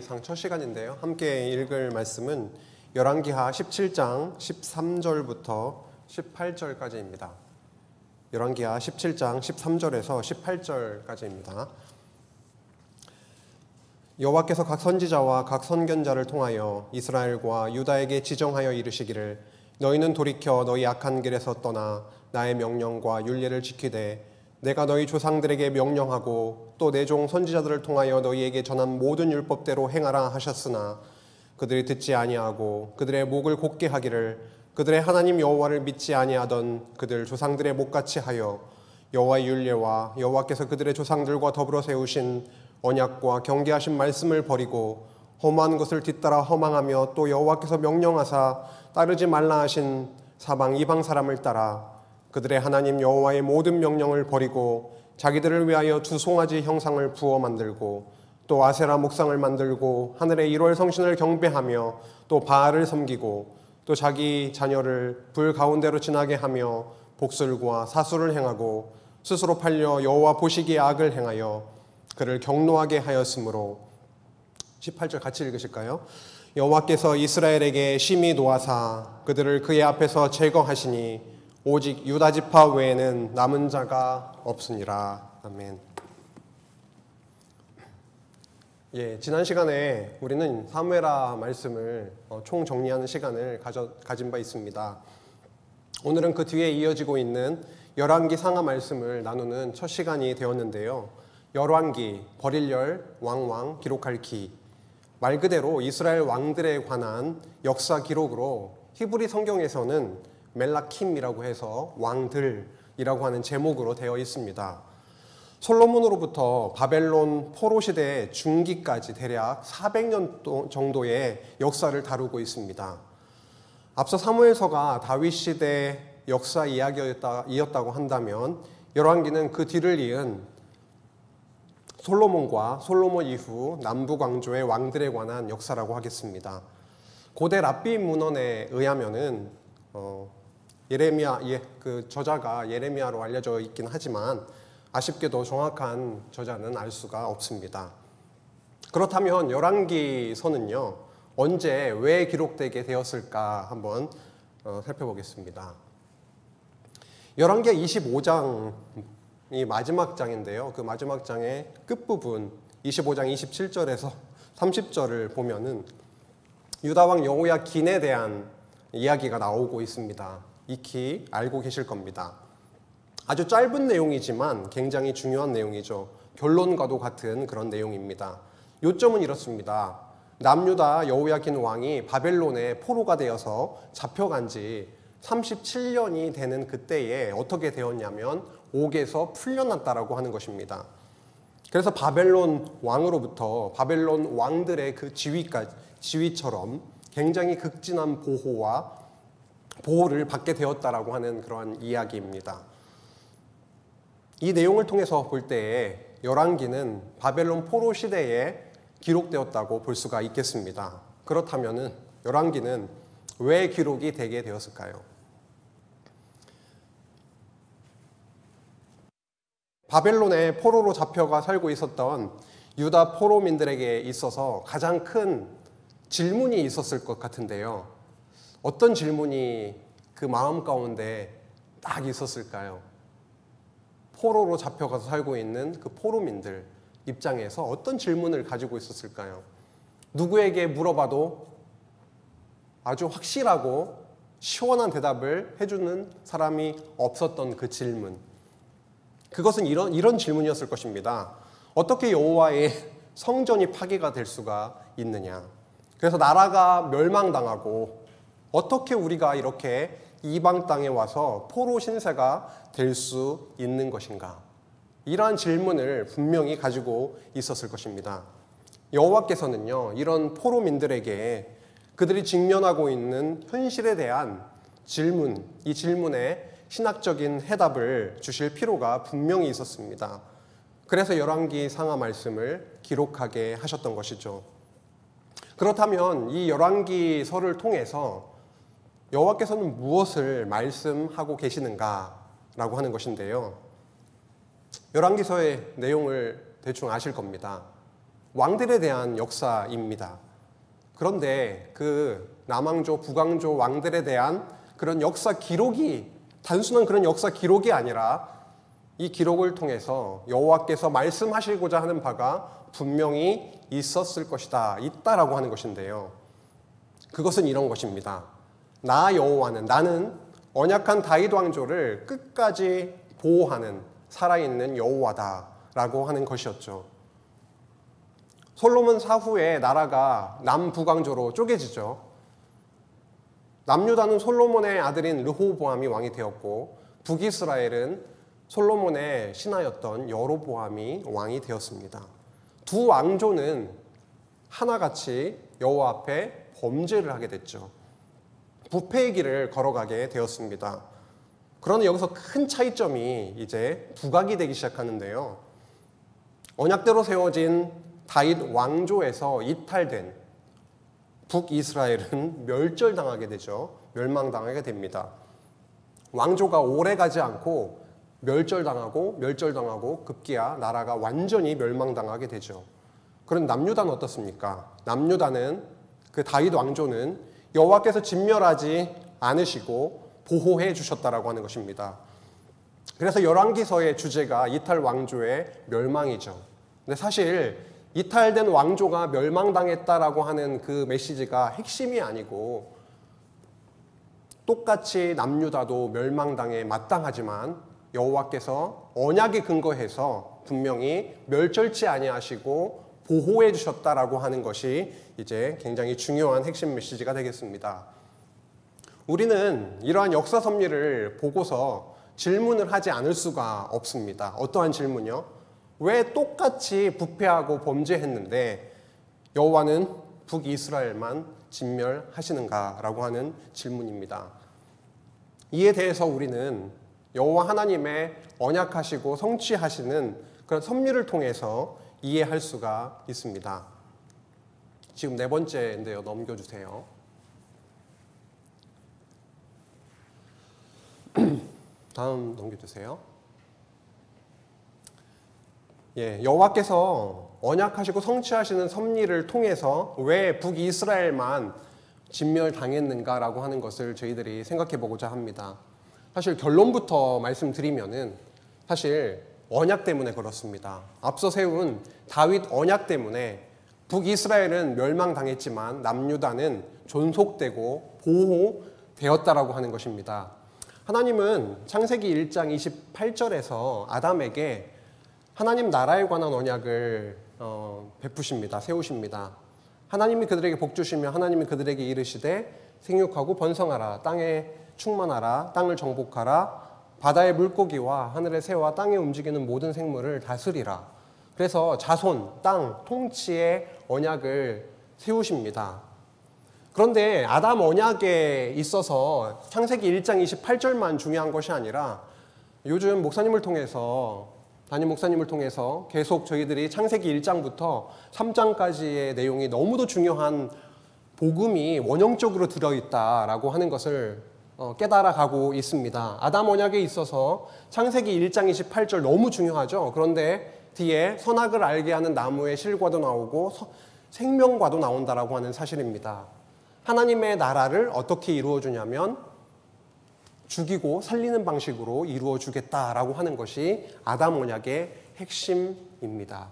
첫 시간인데요. 함께 읽을 말씀은 열왕기하 17장 13절부터 18절까지입니다. 열왕기하 17장 13절에서 18절까지입니다. 여호와께서 각 선지자와 각 선견자를 통하여 이스라엘과 유다에게 지정하여 이르시기를 너희는 돌이켜 너희 악한 길에서 떠나 나의 명령과 율례를 지키되 내가 너희 조상들에게 명령하고 또 내 종 선지자들을 통하여 너희에게 전한 모든 율법대로 행하라 하셨으나 그들이 듣지 아니하고 그들의 목을 곧게 하기를 그들의 하나님 여호와를 믿지 아니하던 그들 조상들의 목같이 하여 여호와의 율례와 여호와께서 그들의 조상들과 더불어 세우신 언약과 경계하신 말씀을 버리고 험한 것을 뒤따라 허망하며 또 여호와께서 명령하사 따르지 말라 하신 사방 이방 사람을 따라 그들의 하나님 여호와의 모든 명령을 버리고 자기들을 위하여 두 송아지 형상을 부어 만들고 또 아세라 목상을 만들고 하늘의 1월 성신을 경배하며 또 바알을 섬기고 또 자기 자녀를 불 가운데로 지나게 하며 복술과 사수를 행하고 스스로 팔려 여호와 보시기에 악을 행하여 그를 경노하게 하였으므로 18절 같이 읽으실까요? 여호와께서 이스라엘에게 심히 노하사 그들을 그의 앞에서 제거하시니 오직 유다 지파 외에는 남은 자가 없으니라. 아멘. 지난 시간에 우리는 사무엘하 말씀을 총정리하는 시간을 가진 바 있습니다. 오늘은 그 뒤에 이어지고 있는 열왕기 상하 말씀을 나누는 첫 시간이 되었는데요. 열왕기, 버릴 열, 왕왕, 기록할 기. 말 그대로 이스라엘 왕들에 관한 역사 기록으로 히브리 성경에서는 멜라킴이라고 해서 왕들이라고 하는 제목으로 되어 있습니다. 솔로몬으로부터 바벨론 포로 시대 중기까지 대략 400년 정도의 역사를 다루고 있습니다. 앞서 사무엘서가 다윗 시대 역사 이야기였다고 한다면 열왕기는 그 뒤를 이은 솔로몬과 솔로몬 이후 남부 왕조의 왕들에 관한 역사라고 하겠습니다. 고대 랍비 문헌에 의하면은 예레미야 그 저자가 예레미야로 알려져 있긴 하지만 아쉽게도 정확한 저자는 알 수가 없습니다. 그렇다면 열왕기서는요 언제 왜 기록되게 되었을까 한번 살펴보겠습니다. 열왕기 25장이 마지막 장인데요. 그 마지막 장의 끝부분 25장 27절에서 30절을 보면은 유다왕 여호야긴에 대한 이야기가 나오고 있습니다. 익히 알고 계실 겁니다. 아주 짧은 내용이지만 굉장히 중요한 내용이죠. 결론과도 같은 그런 내용입니다. 요점은 이렇습니다. 남유다 여호야긴 왕이 바벨론에 포로가 되어서 잡혀간 지 37년이 되는 그때에 어떻게 되었냐면 옥에서 풀려났다라고 하는 것입니다. 그래서 바벨론 왕으로부터 바벨론 왕들의 그 지위처럼 굉장히 극진한 보호를 받게 되었다라고 하는 그러한 이야기입니다. 이 내용을 통해서 볼 때에 열왕기는 바벨론 포로 시대에 기록되었다고 볼 수가 있겠습니다. 그렇다면 열왕기는 왜 기록이 되게 되었을까요? 바벨론에 포로로 잡혀가 살고 있었던 유다 포로민들에게 있어서 가장 큰 질문이 있었을 것 같은데요. 어떤 질문이 그 마음 가운데 딱 있었을까요? 포로로 잡혀가서 살고 있는 그 포로민들 입장에서 어떤 질문을 가지고 있었을까요? 누구에게 물어봐도 아주 확실하고 시원한 대답을 해주는 사람이 없었던 그 질문. 그것은 이런 질문이었을 것입니다. 어떻게 여호와의 성전이 파괴가 될 수가 있느냐? 그래서 나라가 멸망당하고 어떻게 우리가 이렇게 이방 땅에 와서 포로 신세가 될 수 있는 것인가? 이러한 질문을 분명히 가지고 있었을 것입니다. 여호와께서는요, 이런 포로민들에게 그들이 직면하고 있는 현실에 대한 질문, 이 질문에 신학적인 해답을 주실 필요가 분명히 있었습니다. 그래서 열왕기 상하 말씀을 기록하게 하셨던 것이죠. 그렇다면 이 열왕기서를 통해서 여호와께서는 무엇을 말씀하고 계시는가라고 하는 것인데요. 열왕기서의 내용을 대충 아실 겁니다. 왕들에 대한 역사입니다. 그런데 그 남왕조, 북왕조 왕들에 대한 그런 역사 기록이 단순한 그런 역사 기록이 아니라 이 기록을 통해서 여호와께서 말씀하시고자 하는 바가 분명히 있었을 것이다, 있다라고 하는 것인데요. 그것은 이런 것입니다. 나 여호와는, 나는 언약한 다윗 왕조를 끝까지 보호하는 살아있는 여호와다라고 하는 것이었죠. 솔로몬 사후에 나라가 남북왕조로 쪼개지죠. 남유다는 솔로몬의 아들인 르호보암이 왕이 되었고, 북이스라엘은 솔로몬의 신하였던 여로보암이 왕이 되었습니다. 두 왕조는 하나같이 여호와 앞에 범죄를 하게 됐죠. 부패의 길을 걸어가게 되었습니다. 그러나 여기서 큰 차이점이 이제 부각이 되기 시작하는데요. 언약대로 세워진 다윗 왕조에서 이탈된 북이스라엘은 멸절당하게 되죠. 멸망당하게 됩니다. 왕조가 오래가지 않고 멸절당하고 급기야 나라가 완전히 멸망당하게 되죠. 그런 남유다는 어떻습니까? 남유다는 그 다윗 왕조는 여호와께서 진멸하지 않으시고 보호해 주셨다라고 하는 것입니다. 그래서 열왕기서의 주제가 이탈 왕조의 멸망이죠. 근데 사실 이탈된 왕조가 멸망당했다라고 하는 그 메시지가 핵심이 아니고, 똑같이 남유다도 멸망당에 마땅하지만 여호와께서 언약에 근거해서 분명히 멸절치 아니하시고 보호해 주셨다라고 하는 것이 이제 굉장히 중요한 핵심 메시지가 되겠습니다. 우리는 이러한 역사 섭리를 보고서 질문을 하지 않을 수가 없습니다. 어떠한 질문이요? 왜 똑같이 부패하고 범죄했는데 여호와는 북이스라엘만 진멸하시는가라고 하는 질문입니다. 이에 대해서 우리는 여호와 하나님의 언약하시고 성취하시는 그런 섭리를 통해서 이해할 수가 있습니다. 지금 네 번째인데요. 넘겨주세요. 다음 넘겨주세요. 여호와께서 언약하시고 성취하시는 섭리를 통해서 왜 북이스라엘만 진멸당했는가라고 하는 것을 저희들이 생각해 보고자 합니다. 사실 결론부터 말씀드리면은 사실 언약 때문에 그렇습니다. 앞서 세운 다윗 언약 때문에 북이스라엘은 멸망당했지만 남유다는 존속되고 보호되었다라고 하는 것입니다. 하나님은 창세기 1장 28절에서 아담에게 하나님 나라에 관한 언약을 베푸십니다. 세우십니다. 하나님이 그들에게 복 주시며 하나님이 그들에게 이르시되 생육하고 번성하라, 땅에 충만하라, 땅을 정복하라, 바다의 물고기와 하늘의 새와 땅에 움직이는 모든 생물을 다스리라. 그래서 자손, 땅, 통치의 언약을 세우십니다. 그런데 아담 언약에 있어서 창세기 1장 28절만 중요한 것이 아니라 요즘 담임 목사님을 통해서 계속 저희들이 창세기 1장부터 3장까지의 내용이 너무도 중요한 복음이 원형적으로 들어있다라고 하는 것을 깨달아가고 있습니다. 아담 언약에 있어서 창세기 1장 28절 너무 중요하죠. 그런데 뒤에 선악을 알게 하는 나무의 실과도 나오고 생명과도 나온다라고 하는 사실입니다. 하나님의 나라를 어떻게 이루어주냐면 죽이고 살리는 방식으로 이루어주겠다라고 하는 것이 아담 언약의 핵심입니다.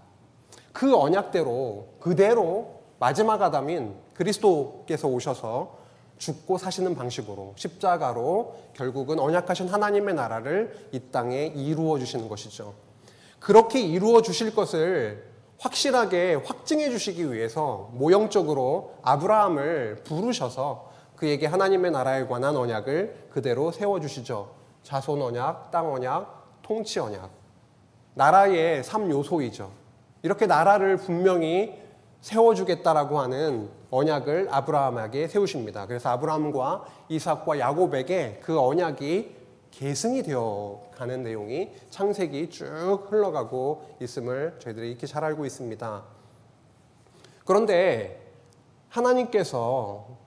그 언약대로 그대로 마지막 아담인 그리스도께서 오셔서 죽고 사시는 방식으로 십자가로 결국은 언약하신 하나님의 나라를 이 땅에 이루어 주시는 것이죠. 그렇게 이루어 주실 것을 확실하게 확증해 주시기 위해서 모형적으로 아브라함을 부르셔서 그에게 하나님의 나라에 관한 언약을 그대로 세워주시죠. 자손 언약, 땅 언약, 통치 언약. 나라의 3요소이죠. 이렇게 나라를 분명히 세워주겠다라고 하는 언약을 아브라함에게 세우십니다. 그래서 아브라함과 이삭과 야곱에게 그 언약이 계승이 되어 가는 내용이 창세기 쭉 흘러가고 있음을 저희들이 이렇게 잘 알고 있습니다. 그런데 하나님께서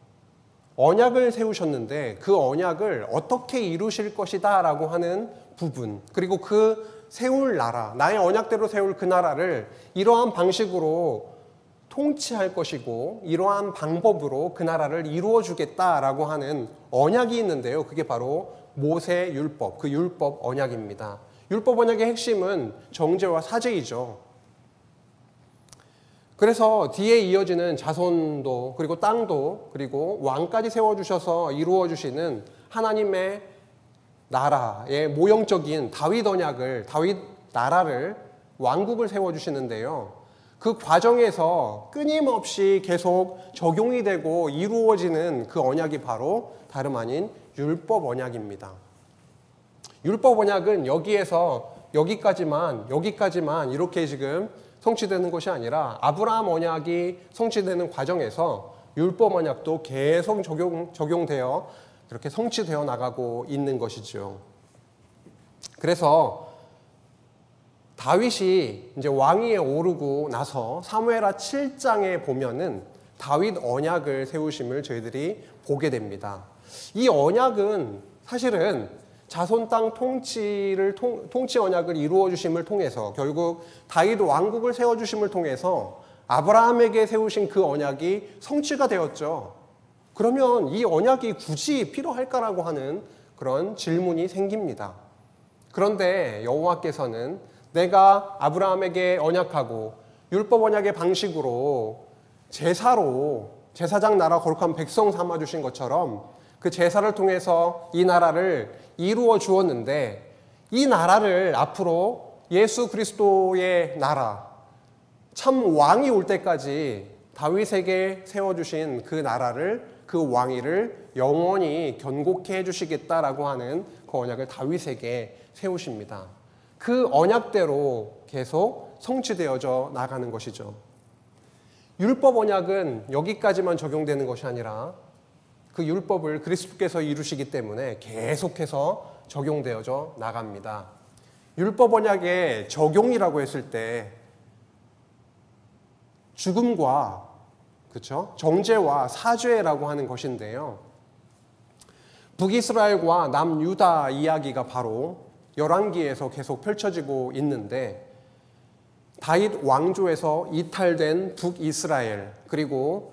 언약을 세우셨는데 그 언약을 어떻게 이루실 것이다 라고 하는 부분, 그리고 그 세울 나라, 나의 언약대로 세울 그 나라를 이러한 방식으로 통치할 것이고 이러한 방법으로 그 나라를 이루어 주겠다라고 하는 언약이 있는데요. 그게 바로 모세 율법, 그 율법 언약입니다. 율법 언약의 핵심은 정죄와 사죄이죠. 그래서 뒤에 이어지는 자손도 그리고 땅도 그리고 왕까지 세워주셔서 이루어 주시는 하나님의 나라의 모형적인 다윗 언약을, 다윗 나라를, 왕국을 세워주시는데요. 그 과정에서 끊임없이 계속 적용이 되고 이루어지는 그 언약이 바로 다름 아닌 율법 언약입니다. 율법 언약은 여기에서 여기까지만 이렇게 지금 성취되는 것이 아니라 아브라함 언약이 성취되는 과정에서 율법 언약도 계속 적용되어 이렇게 성취되어 나가고 있는 것이죠. 그래서 다윗이 이제 왕위에 오르고 나서 사무엘하 7장에 보면은 다윗 언약을 세우심을 저희들이 보게 됩니다. 이 언약은 사실은 자손 땅 통치 언약을 이루어 주심을 통해서 결국 다윗 왕국을 세워 주심을 통해서 아브라함에게 세우신 그 언약이 성취가 되었죠. 그러면 이 언약이 굳이 필요할까라고 하는 그런 질문이 생깁니다. 그런데 여호와께서는 내가 아브라함에게 언약하고 율법 언약의 방식으로 제사장 나라 거룩한 백성 삼아 주신 것처럼 그 제사를 통해서 이 나라를 이루어 주었는데 이 나라를 앞으로 예수 그리스도의 나라, 참 왕이 올 때까지 다윗에게 세워주신 그 나라를, 그 왕위를 영원히 견고케 해주시겠다라고 하는 그 언약을 다윗에게 세우십니다. 그 언약대로 계속 성취되어져 나가는 것이죠. 율법 언약은 여기까지만 적용되는 것이 아니라 그 율법을 그리스도께서 이루시기 때문에 계속해서 적용되어져 나갑니다. 율법 언약의 적용이라고 했을 때 죽음과 그렇죠? 정죄와 사죄라고 하는 것인데요. 북이스라엘과 남유다 이야기가 바로 열왕기에서 계속 펼쳐지고 있는데 다윗 왕조에서 이탈된 북이스라엘 그리고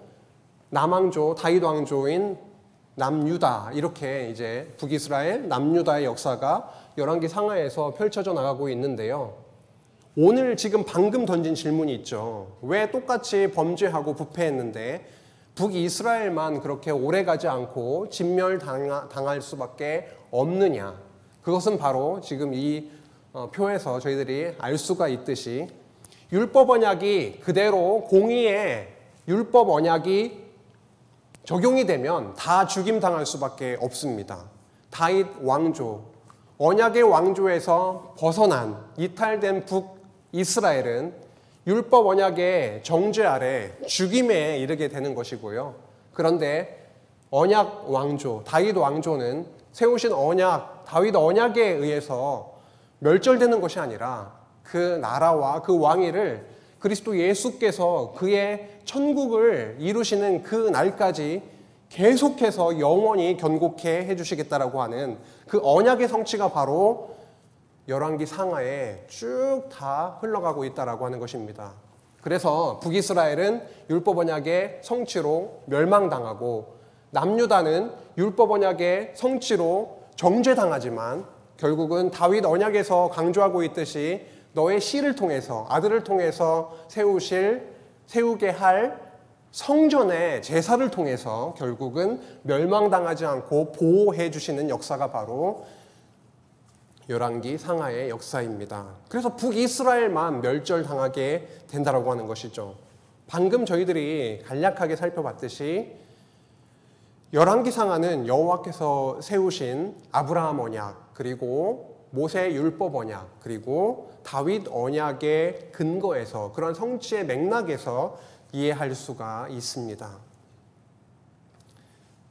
남왕조 다윗 왕조인 남유다 이렇게 이제 북이스라엘 남유다의 역사가 열왕기 상하에서 펼쳐져 나가고 있는데요. 오늘 지금 방금 던진 질문이 있죠. 왜 똑같이 범죄하고 부패했는데 북이스라엘만 그렇게 오래가지 않고 진멸당할 수밖에 없느냐. 그것은 바로 지금 이 표에서 저희들이 알 수가 있듯이 율법 언약이 그대로 공의의 율법 언약이 적용이 되면 다 죽임당할 수밖에 없습니다. 다윗 왕조, 언약의 왕조에서 벗어난 이탈된 북이스라엘은 율법 언약의 정죄 아래 죽임에 이르게 되는 것이고요. 그런데 언약 왕조, 다윗 왕조는 세우신 언약, 다윗 언약에 의해서 멸절되는 것이 아니라 그 나라와 그 왕위를 그리스도 예수께서 그의 천국을 이루시는 그 날까지 계속해서 영원히 견고케 해주시겠다라고 하는 그 언약의 성취가 바로 열왕기 상하에 쭉 다 흘러가고 있다라고 하는 것입니다. 그래서 북이스라엘은 율법 언약의 성취로 멸망당하고 남유다는 율법 언약의 성취로 정죄당하지만 결국은 다윗 언약에서 강조하고 있듯이 너의 씨를 통해서 아들을 통해서 세우게 할 성전의 제사를 통해서 결국은 멸망당하지 않고 보호해 주시는 역사가 바로 열왕기 상하의 역사입니다. 그래서 북이스라엘만 멸절당하게 된다라고 하는 것이죠. 방금 저희들이 간략하게 살펴봤듯이 열왕기 상하는 여호와께서 세우신 아브라함 언약 그리고 모세 율법 언약 그리고 다윗 언약의 근거에서 그런 성취의 맥락에서 이해할 수가 있습니다.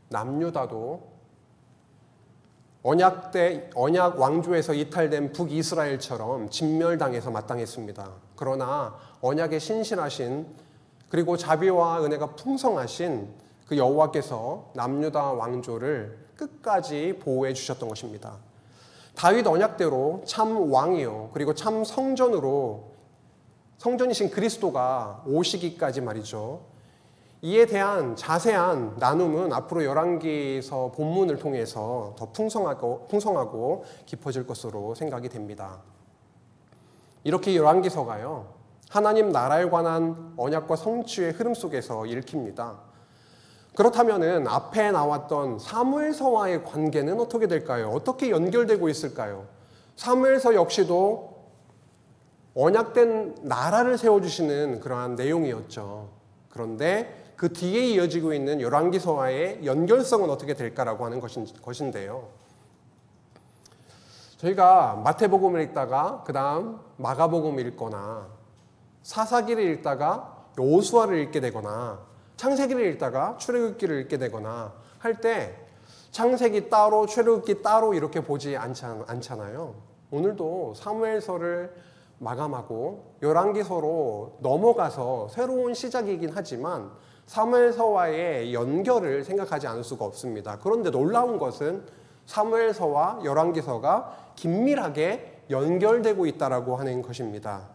남유다도 언약 왕조에서 이탈된 북이스라엘처럼 진멸당해서 마땅했습니다. 그러나 언약에 신실하신 그리고 자비와 은혜가 풍성하신 그 여호와께서 남유다 왕조를 끝까지 보호해 주셨던 것입니다. 다윗 언약대로 참 왕이요 그리고 참 성전으로 성전이신 그리스도가 오시기까지 말이죠. 이에 대한 자세한 나눔은 앞으로 열왕기서 본문을 통해서 더 풍성하고 깊어질 것으로 생각이 됩니다. 이렇게 열왕기서가요, 하나님 나라에 관한 언약과 성취의 흐름 속에서 읽힙니다. 그렇다면은 앞에 나왔던 사무엘서와의 관계는 어떻게 될까요? 어떻게 연결되고 있을까요? 사무엘서 역시도 언약된 나라를 세워주시는 그러한 내용이었죠. 그런데 그 뒤에 이어지고 있는 열왕기서와의 연결성은 어떻게 될까라고 하는 것인데요. 저희가 마태복음을 읽다가 그 다음 마가복음을 읽거나 사사기를 읽다가 여호수아를 읽게 되거나 창세기를 읽다가 출애굽기를 읽게 되거나 할 때 창세기 따로 출애굽기 따로 이렇게 보지 않잖아요. 오늘도 사무엘서를 마감하고 열왕기서로 넘어가서 새로운 시작이긴 하지만 사무엘서와의 연결을 생각하지 않을 수가 없습니다. 그런데 놀라운 것은 사무엘서와 열왕기서가 긴밀하게 연결되고 있다라고 하는 것입니다.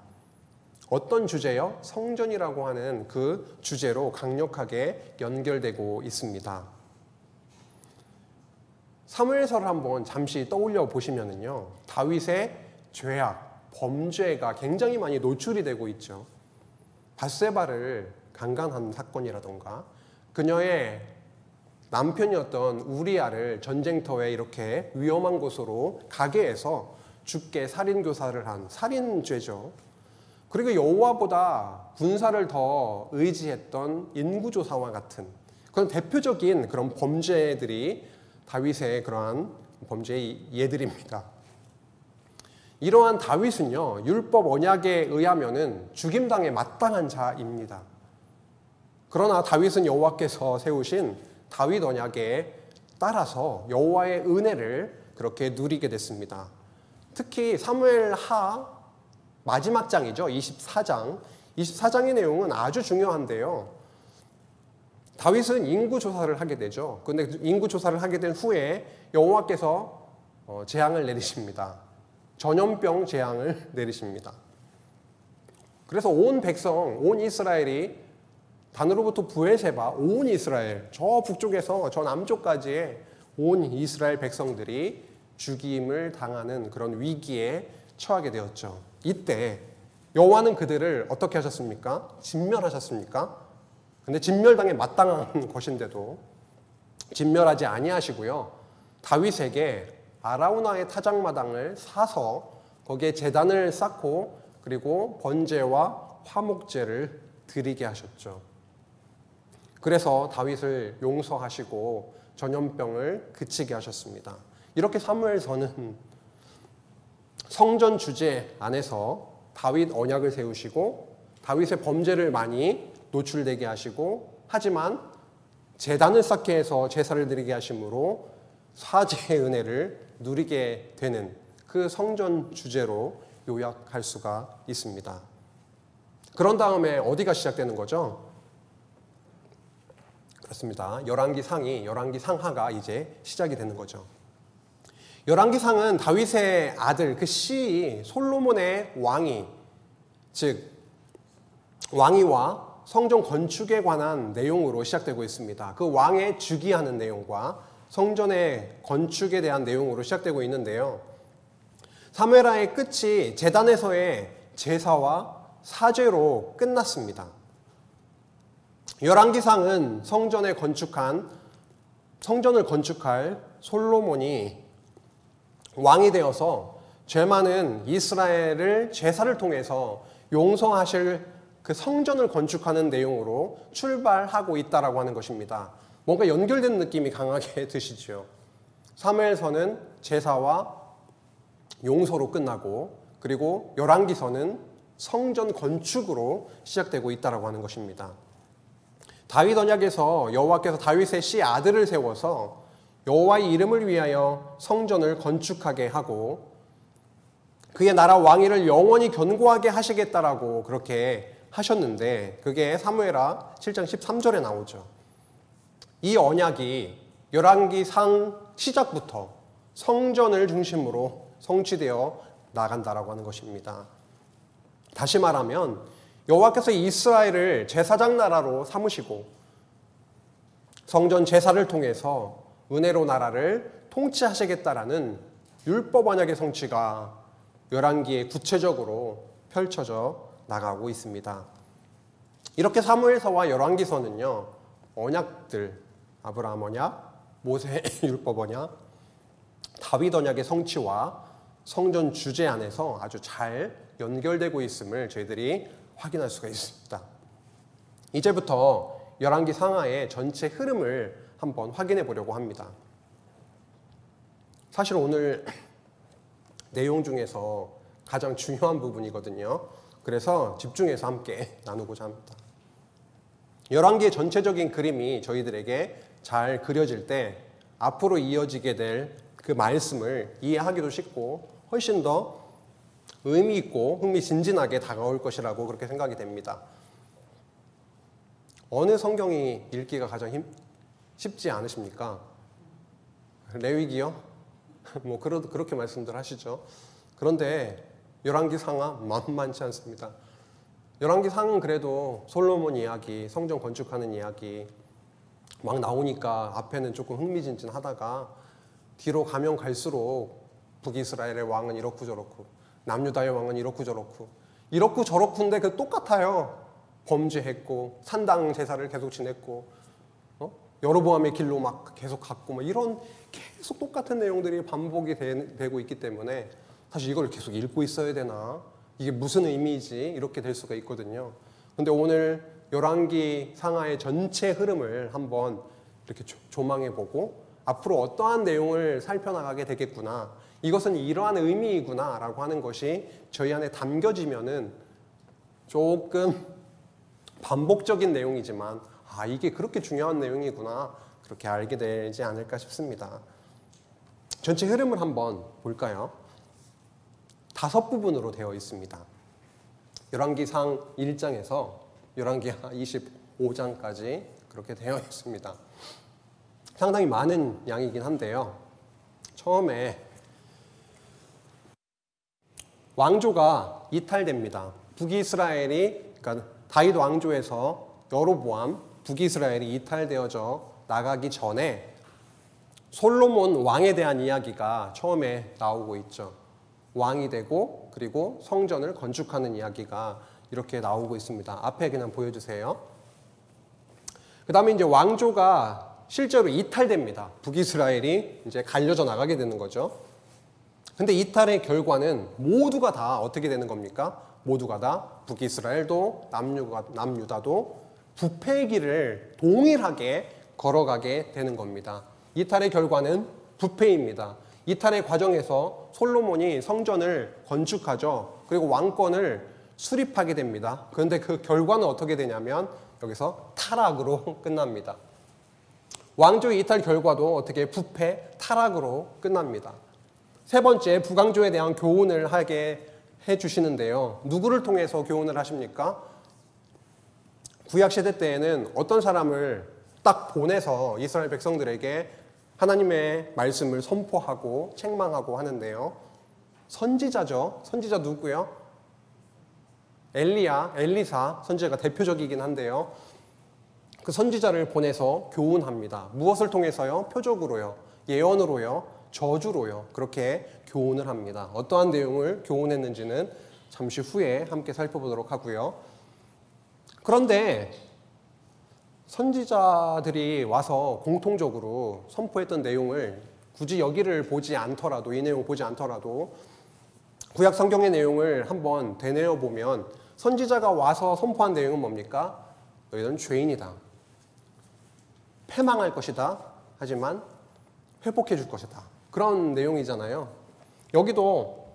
어떤 주제요? 성전이라고 하는 그 주제로 강력하게 연결되고 있습니다. 사무엘서를 한번 잠시 떠올려 보시면은요, 다윗의 죄악, 범죄가 굉장히 많이 노출이 되고 있죠. 밧세바를 강간한 사건이라던가 그녀의 남편이었던 우리아를 전쟁터에 이렇게 위험한 곳으로 가게 해서 죽게 살인교사를 한 살인죄죠. 그리고 여호와보다 군사를 더 의지했던 인구조사와 같은 그런 대표적인 그런 범죄들이 다윗의 그러한 범죄의 예들입니다. 이러한 다윗은요, 율법 언약에 의하면은 죽임당에 마땅한 자입니다. 그러나 다윗은 여호와께서 세우신 다윗 언약에 따라서 여호와의 은혜를 그렇게 누리게 됐습니다. 특히 사무엘하 마지막 장이죠. 24장. 24장의 내용은 아주 중요한데요. 다윗은 인구조사를 하게 되죠. 그런데 인구조사를 하게 된 후에 여호와께서 재앙을 내리십니다. 전염병 재앙을 내리십니다. 그래서 온 백성, 온 이스라엘이 단으로부터 부엘세바, 온 이스라엘, 저 북쪽에서 저 남쪽까지의 온 이스라엘 백성들이 죽임을 당하는 그런 위기에 처하게 되었죠. 이때 여호와는 그들을 어떻게 하셨습니까? 진멸하셨습니까? 근데 진멸당에 마땅한 것인데도 진멸하지 아니하시고요. 다윗에게 아라우나의 타작마당을 사서 거기에 제단을 쌓고 그리고 번제와 화목제를 드리게 하셨죠. 그래서 다윗을 용서하시고 전염병을 그치게 하셨습니다. 이렇게 사무엘서는 성전 주제 안에서 다윗 언약을 세우시고 다윗의 범죄를 많이 노출되게 하시고 하지만 제단을 쌓게 해서 제사를 드리게 하심으로 사죄의 은혜를 누리게 되는 그 성전 주제로 요약할 수가 있습니다. 그런 다음에 어디가 시작되는 거죠? 그렇습니다. 열왕기 상이, 열왕기 상하가 이제 시작이 되는 거죠. 열왕기 상은 다윗의 아들, 그 시이 솔로몬의 왕위, 즉 왕위와 성전 건축에 관한 내용으로 시작되고 있습니다. 그 왕의 즉위하는 내용과 성전의 건축에 대한 내용으로 시작되고 있는데요. 사무엘하의 끝이 제단에서의 제사와 사죄로 끝났습니다. 열왕기상은 성전을 건축할 솔로몬이 왕이 되어서 죄 많은 이스라엘을 제사를 통해서 용서하실 그 성전을 건축하는 내용으로 출발하고 있다라고 하는 것입니다. 뭔가 연결된 느낌이 강하게 드시죠. 사무엘서는 제사와 용서로 끝나고 그리고 열왕기서는 성전 건축으로 시작되고 있다라고 하는 것입니다. 다윗 언약에서 여호와께서 다윗의 씨 아들을 세워서 여호와의 이름을 위하여 성전을 건축하게 하고 그의 나라 왕위를 영원히 견고하게 하시겠다라고 그렇게 하셨는데 그게 사무엘하 7장 13절에 나오죠. 이 언약이 열왕기상 시작부터 성전을 중심으로 성취되어 나간다라고 하는 것입니다. 다시 말하면 여호와께서 이스라엘을 제사장 나라로 삼으시고 성전 제사를 통해서 은혜로 나라를 통치하시겠다라는 율법 언약의 성취가 열왕기에 구체적으로 펼쳐져 나가고 있습니다. 이렇게 사무엘서와 열왕기서는요, 언약들, 아브라함 언약, 모세 율법 언약, 다윗 언약의 성취와 성전 주제 안에서 아주 잘 연결되고 있음을 저희들이 확인할 수가 있습니다. 이제부터 열왕기 상하의 전체 흐름을 한번 확인해 보려고 합니다. 사실 오늘 내용 중에서 가장 중요한 부분이거든요. 그래서 집중해서 함께 나누고자 합니다. 열왕기의 전체적인 그림이 저희들에게 잘 그려질 때 앞으로 이어지게 될 그 말씀을 이해하기도 쉽고 훨씬 더 의미 있고 흥미진진하게 다가올 것이라고 그렇게 생각이 됩니다. 어느 성경이 읽기가 가장 쉽지 않으십니까? 레위기요? 뭐 그렇게 말씀들 하시죠. 그런데 열왕기 상하 만만치 않습니다. 열왕기 상은 그래도 솔로몬 이야기, 성전 건축하는 이야기 막 나오니까 앞에는 조금 흥미진진하다가 뒤로 가면 갈수록 북이스라엘의 왕은 이렇고 저렇고 남유다의 왕은 이렇고 저렇고인데 그 똑같아요. 범죄했고 산당 제사를 계속 지냈고 여로보암의 길로 막 계속 갔고 뭐 이런 계속 똑같은 내용들이 반복이 되고 있기 때문에 사실 이걸 계속 읽고 있어야 되나, 이게 무슨 의미이지, 이렇게 될 수가 있거든요. 근데 오늘 열왕기 상하의 전체 흐름을 한번 이렇게 조망해 보고 앞으로 어떠한 내용을 살펴나가게 되겠구나, 이것은 이러한 의미이구나 라고 하는 것이 저희 안에 담겨지면은 조금 반복적인 내용이지만 이게 그렇게 중요한 내용이구나, 그렇게 알게 되지 않을까 싶습니다. 전체 흐름을 한번 볼까요? 5부분으로 되어 있습니다. 열왕기상 1장에서 열왕기하 25장까지 그렇게 되어 있습니다. 상당히 많은 양이긴 한데요. 처음에 왕조가 이탈됩니다. 북이스라엘이, 그러니까 다윗 왕조에서 여로보암, 북이스라엘이 이탈되어져 나가기 전에 솔로몬 왕에 대한 이야기가 처음에 나오고 있죠. 왕이 되고 그리고 성전을 건축하는 이야기가 이렇게 나오고 있습니다. 앞에 그냥 보여주세요. 그 다음에 이제 왕조가 실제로 이탈됩니다. 북이스라엘이 이제 갈려져 나가게 되는 거죠. 근데 이탈의 결과는 모두가 다 어떻게 되는 겁니까? 모두가 다 북이스라엘도 남유다도 부패의 길을 동일하게 걸어가게 되는 겁니다. 이탈의 결과는 부패입니다. 이탈의 과정에서 솔로몬이 성전을 건축하죠. 그리고 왕권을 수립하게 됩니다. 그런데 그 결과는 어떻게 되냐면 여기서 타락으로 끝납니다. 왕조의 이탈 결과도 어떻게 부패, 타락으로 끝납니다. 세 번째, 북왕조에 대한 교훈을 하게 해주시는데요. 누구를 통해서 교훈을 하십니까? 구약시대 때에는 어떤 사람을 딱 보내서 이스라엘 백성들에게 하나님의 말씀을 선포하고 책망하고 하는데요. 선지자죠. 선지자 누구요? 엘리사 선지자가 대표적이긴 한데요. 그 선지자를 보내서 교훈합니다. 무엇을 통해서요? 표적으로요, 예언으로요, 저주로요. 그렇게 교훈을 합니다. 어떠한 내용을 교훈했는지는 잠시 후에 함께 살펴보도록 하고요. 그런데 선지자들이 와서 공통적으로 선포했던 내용을 굳이 여기를 보지 않더라도, 이 내용을 보지 않더라도 구약 성경의 내용을 한번 되뇌어 보면 선지자가 와서 선포한 내용은 뭡니까? 너희들은 죄인이다. 패망할 것이다. 하지만 회복해 줄 것이다. 그런 내용이잖아요. 여기도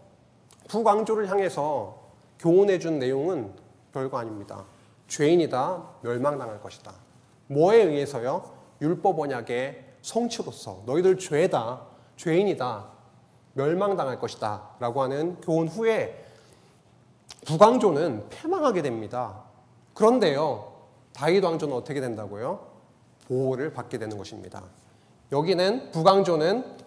북왕조를 향해서 교훈해 준 내용은 별거 아닙니다. 죄인이다. 멸망당할 것이다. 뭐에 의해서요? 율법 언약의 성취로서 너희들 죄다. 죄인이다. 멸망당할 것이다. 라고 하는 교훈 후에 북왕조는 패망하게 됩니다. 그런데요, 다윗 왕조는 어떻게 된다고요? 보호를 받게 되는 것입니다. 여기는 북왕조는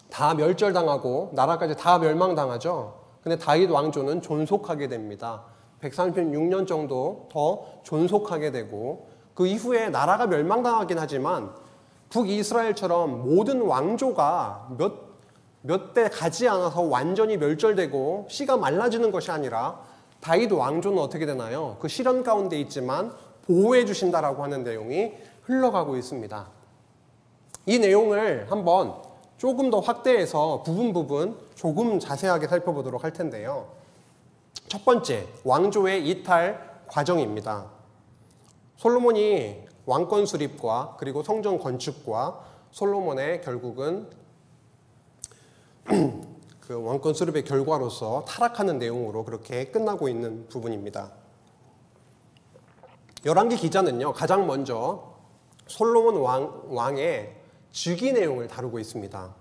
다 멸절당하고 나라까지 다 멸망당하죠. 근데 다윗 왕조는 존속하게 됩니다. 136년 정도 더 존속하게 되고 그 이후에 나라가 멸망당하긴 하지만 북이스라엘처럼 모든 왕조가 몇 대 가지 않아서 완전히 멸절되고 씨가 말라지는 것이 아니라 다윗 왕조는 어떻게 되나요? 그 시련 가운데 있지만 보호해 주신다라고 하는 내용이 흘러가고 있습니다. 이 내용을 한번 조금 더 확대해서 부분 조금 자세하게 살펴보도록 할 텐데요. 첫 번째, 왕조의 이탈 과정입니다. 솔로몬이 왕권 수립과 그리고 성전 건축과 솔로몬의 결국은 그 왕권 수립의 결과로서 타락하는 내용으로 그렇게 끝나고 있는 부분입니다. 열왕기 기자는요, 가장 먼저 솔로몬 왕의 즉위 내용을 다루고 있습니다.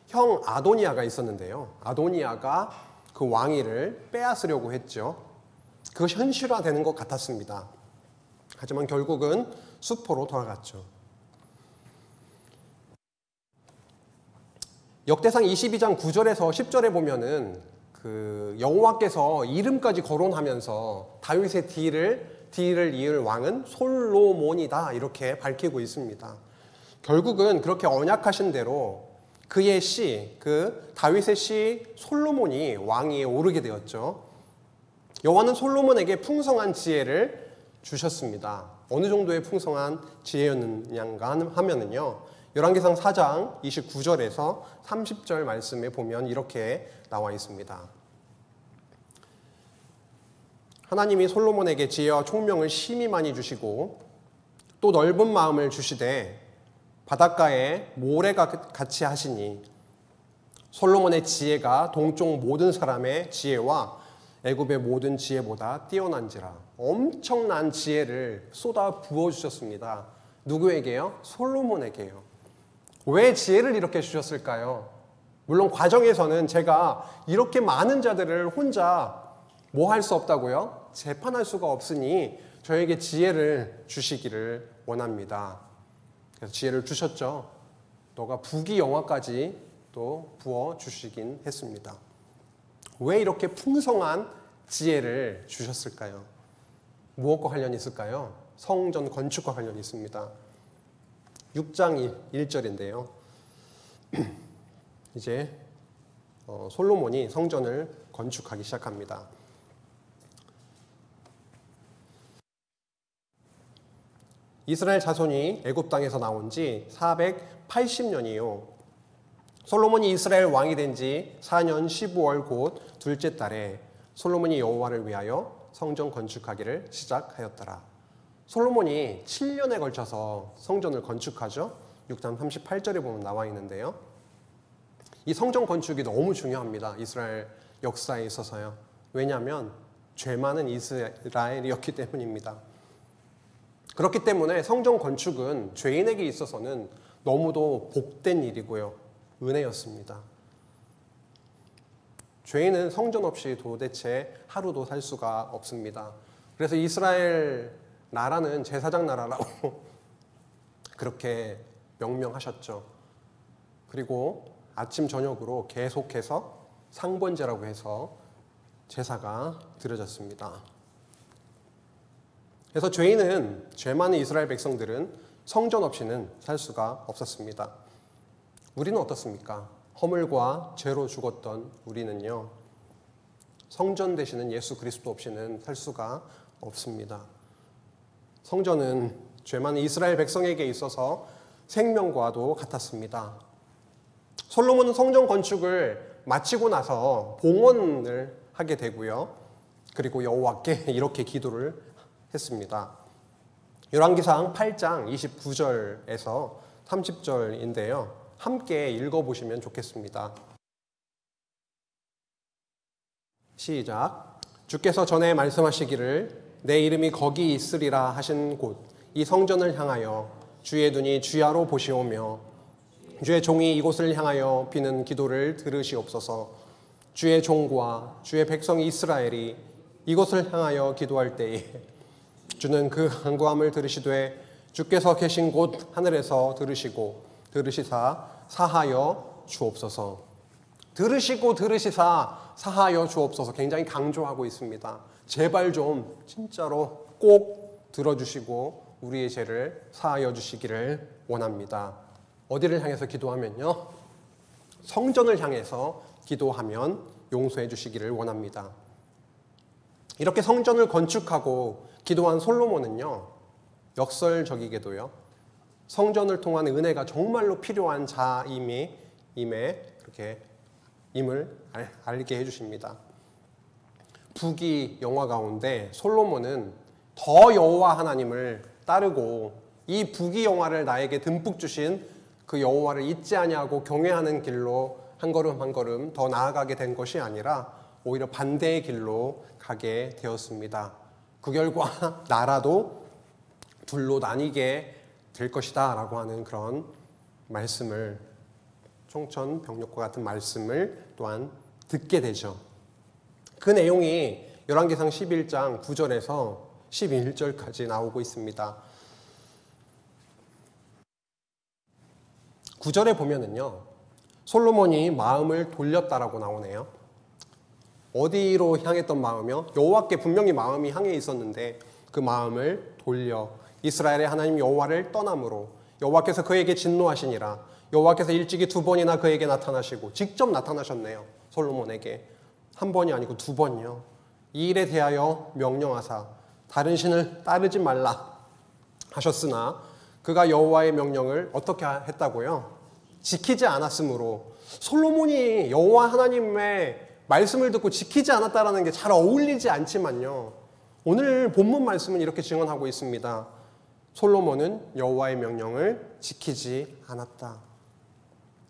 형 아도니아가 있었는데요. 아도니아가 그 왕위를 빼앗으려고 했죠. 그것이 현실화되는 것 같았습니다. 하지만 결국은 수포로 돌아갔죠. 역대상 22장 9절에서 10절에 보면은 그 여호와께서 이름까지 거론하면서 다윗의 뒤를 이을 왕은 솔로몬이다 이렇게 밝히고 있습니다. 결국은 그렇게 언약하신 대로 그의 씨, 그 다윗의 씨 솔로몬이 왕위에 오르게 되었죠. 여호와는 솔로몬에게 풍성한 지혜를 주셨습니다. 어느 정도의 풍성한 지혜였느냐 하면은요, 열왕기상 4장 29절에서 30절 말씀에 보면 이렇게 나와 있습니다. 하나님이 솔로몬에게 지혜와 총명을 심히 많이 주시고 또 넓은 마음을 주시되 바닷가에 모래가 같이 하시니 솔로몬의 지혜가 동쪽 모든 사람의 지혜와 애굽의 모든 지혜보다 뛰어난지라. 엄청난 지혜를 쏟아 부어주셨습니다. 누구에게요? 솔로몬에게요. 왜 지혜를 이렇게 주셨을까요? 물론 과정에서는 제가 이렇게 많은 자들을 혼자 뭐 할 수 없다고요? 재판할 수가 없으니 저에게 지혜를 주시기를 원합니다. 그래서 지혜를 주셨죠. 너가 부귀 영화까지 또 부어주시긴 했습니다. 왜 이렇게 풍성한 지혜를 주셨을까요? 무엇과 관련이 있을까요? 성전 건축과 관련이 있습니다. 6장 1절인데요. 이제 솔로몬이 성전을 건축하기 시작합니다. 이스라엘 자손이 애굽 땅에서 나온 지 480년이요. 솔로몬이 이스라엘 왕이 된 지 4년 15월 곧 둘째 달에 솔로몬이 여호와를 위하여 성전 건축하기를 시작하였더라. 솔로몬이 7년에 걸쳐서 성전을 건축하죠. 6장 38절에 보면 나와 있는데요. 이 성전 건축이 너무 중요합니다. 이스라엘 역사에 있어서요. 왜냐하면 죄 많은 이스라엘이었기 때문입니다. 그렇기 때문에 성전 건축은 죄인에게 있어서는 너무도 복된 일이고요. 은혜였습니다. 죄인은 성전 없이 도대체 하루도 살 수가 없습니다. 그래서 이스라엘 나라는 제사장 나라라고 그렇게 명명하셨죠. 그리고 아침 저녁으로 계속해서 상번제라고 해서 제사가 드려졌습니다. 그래서 죄 많은 이스라엘 백성들은 성전 없이는 살 수가 없었습니다. 우리는 어떻습니까? 허물과 죄로 죽었던 우리는요, 성전 되시는 예수 그리스도 없이는 살 수가 없습니다. 성전은 죄 많은 이스라엘 백성에게 있어서 생명과도 같았습니다. 솔로몬은 성전 건축을 마치고 나서 봉헌을 하게 되고요. 그리고 여호와께 이렇게 기도를 했습니다. 열왕기상 8장 29절에서 30절인데요. 함께 읽어보시면 좋겠습니다. 시작. 주께서 전에 말씀하시기를 내 이름이 거기 있으리라 하신 곳 이 성전을 향하여 주의 눈이 주야로 보시오며 주의 종이 이곳을 향하여 비는 기도를 들으시옵소서. 주의 종과 주의 백성 이스라엘이 이곳을 향하여 기도할 때에 주는 그 간구함을 들으시되 주께서 계신 곳 하늘에서 들으시고 들으시사 사하여 주옵소서. 들으시고 들으시사 사하여 주옵소서. 굉장히 강조하고 있습니다. 제발 좀 진짜로 꼭 들어주시고 우리의 죄를 사하여 주시기를 원합니다. 어디를 향해서 기도하면요? 성전을 향해서 기도하면 용서해 주시기를 원합니다. 이렇게 성전을 건축하고 기도한 솔로몬은요, 역설적이게도요, 성전을 통한 은혜가 정말로 필요한 자임에 그렇게 임을 알게 해주십니다. 북이 영화 가운데 솔로몬은 더 여호와 하나님을 따르고 이 북이 영화를 나에게 듬뿍 주신 그 여호와를 잊지 아니하고 경외하는 길로 한 걸음 한 걸음 더 나아가게 된 것이 아니라 오히려 반대의 길로 가게 되었습니다. 그 결과 나라도 둘로 나뉘게 될 것이다 라고 하는 그런 말씀을, 총천벽력과 같은 말씀을 또한 듣게 되죠. 그 내용이 열왕기상 11장 9절에서 11절까지 나오고 있습니다. 9절에 보면은요, 솔로몬이 마음을 돌렸다라고 나오네요. 어디로 향했던 마음이요? 여호와께 분명히 마음이 향해 있었는데 그 마음을 돌려 이스라엘의 하나님 여호와를 떠남으로 여호와께서 그에게 진노하시니라. 여호와께서 일찍이 2번이나 그에게 나타나시고, 직접 나타나셨네요. 솔로몬에게 한 번이 아니고 2번이요. 이 일에 대하여 명령하사 다른 신을 따르지 말라 하셨으나 그가 여호와의 명령을 어떻게 했다고요? 지키지 않았으므로. 솔로몬이 여호와 하나님의 말씀을 듣고 지키지 않았다라는 게 잘 어울리지 않지만요, 오늘 본문 말씀은 이렇게 증언하고 있습니다. 솔로몬은 여호와의 명령을 지키지 않았다.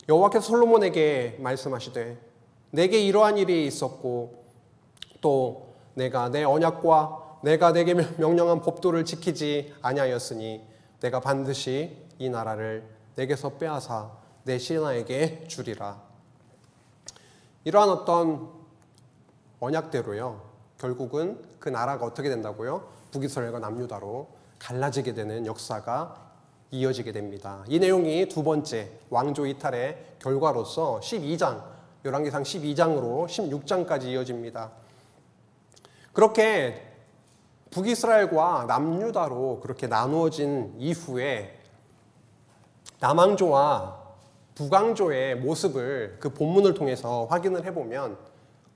여호와께서 솔로몬에게 말씀하시되 내게 이러한 일이 있었고 또 내가 내 언약과 내가 내게 명령한 법도를 지키지 아니하였으니 내가 반드시 이 나라를 내게서 빼앗아 내 신하에게 주리라. 이러한 어떤 언약대로요, 결국은 그 나라가 어떻게 된다고요? 북이스라엘과 남유다로 갈라지게 되는 역사가 이어지게 됩니다. 이 내용이 두 번째 왕조 이탈의 결과로서 12장, 열왕기상 12장으로 16장까지 이어집니다. 그렇게 북이스라엘과 남유다로 그렇게 나누어진 이후에 남왕조와 북왕조의 모습을 그 본문을 통해서 확인을 해보면